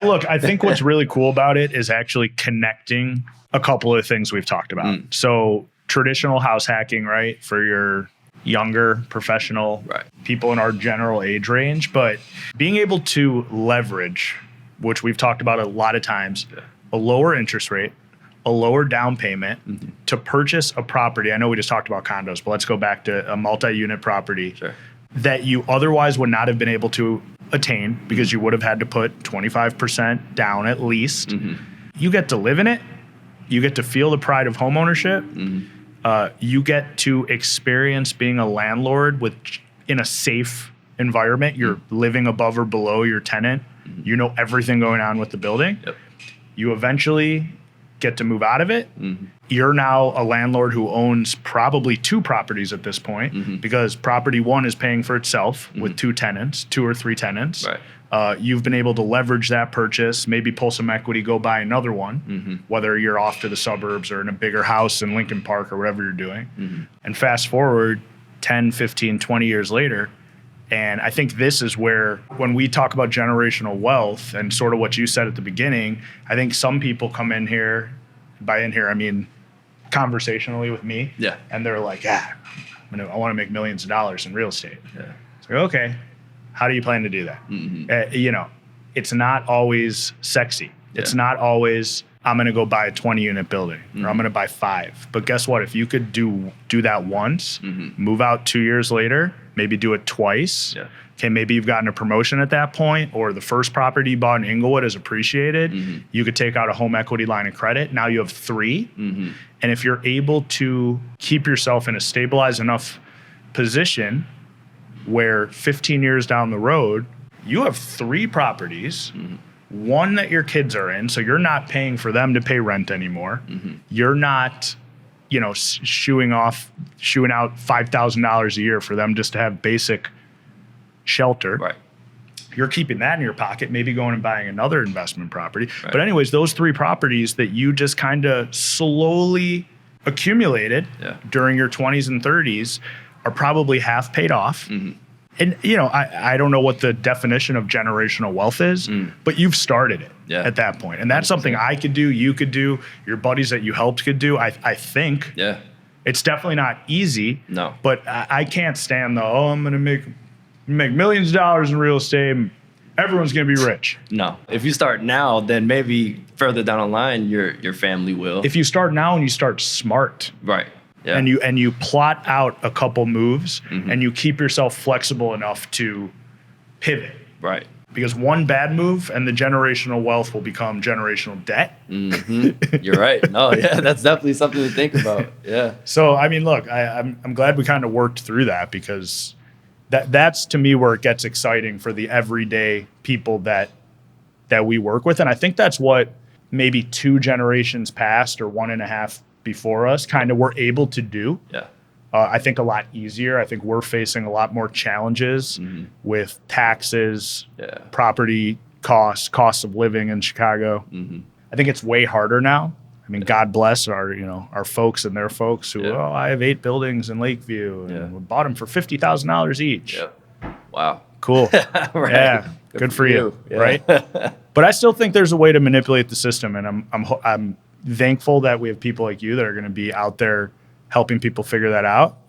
Look, I think what's really cool about it is actually connecting a couple of things we've talked about. So traditional house hacking, right, for your younger professional people in our general age range, but being able to leverage, which we've talked about a lot of times, a lower interest rate, a lower down payment to purchase a property. I know we just talked about condos, but let's go back to a multi-unit property that you otherwise would not have been able to attain because you would have had to put 25% down at least. You get to live in it. You get to feel the pride of homeownership. You get to experience being a landlord in a safe environment. You're living above or below your tenant. You know everything going on with the building. You eventually get to move out of it. You're now a landlord who owns probably 2 properties at this point because property 1 is paying for itself with 2 tenants, 2 or 3 tenants. You've been able to leverage that purchase, maybe pull some equity, go buy another one, whether you're off to the suburbs or in a bigger house in Lincoln Park or whatever you're doing. And fast forward 10, 15, 20 years later, and I think this is where, when we talk about generational wealth and sort of what you said at the beginning, I think some people come in here, by in here I mean conversationally with me, and they're like, I want to make millions of dollars in real estate. It's like, okay, how do you plan to do that? You know, it's not always sexy. It's not always, I'm going to go buy a 20-unit building or I'm going to buy 5. But guess what? If you could do that once, move out 2 years later, maybe do it twice. Okay, maybe you've gotten a promotion at that point, or the first property you bought in Inglewood is appreciated. You could take out a home equity line of credit. Now you have 3. And if you're able to keep yourself in a stabilized enough position where 15 years down the road, you have 3 properties, 1 that your kids are in, so you're not paying for them to pay rent anymore. You're not, you know, shooing out $5,000 a year for them just to have basic shelter. You're keeping that in your pocket, maybe going and buying another investment property. But anyways, those 3 properties that you just kind of slowly accumulated during your 20s and 30s are probably half paid off. And, you know, I don't know what the definition of generational wealth is, but you've started it at that point. And that's something I could do, you could do, your buddies that you helped could do. I think it's definitely not easy. But I can't stand I'm going to make millions of dollars in real estate. Everyone's going to be rich. No. If you start now, then maybe further down the line, your family will. If you start now and you start smart. And you plot out a couple moves and you keep yourself flexible enough to pivot. Because one bad move and the generational wealth will become generational debt. You're right. No, that's definitely something to think about. So, I mean, look, I'm glad we kind of worked through that, because that's to me where it gets exciting for the everyday people that we work with. And I think that's what maybe 2 generations past or 1.5 before us kind of were able to do. I think a lot easier. I think we're facing a lot more challenges with taxes, property costs of living in Chicago. I think it's way harder now. I mean, God bless our folks and their folks who, I have 8 buildings in Lakeview and we bought them for $50,000 each. Wow. Cool. Good for you. Right. But I still think there's a way to manipulate the system, and I'm thankful that we have people like you that are going to be out there helping people figure that out.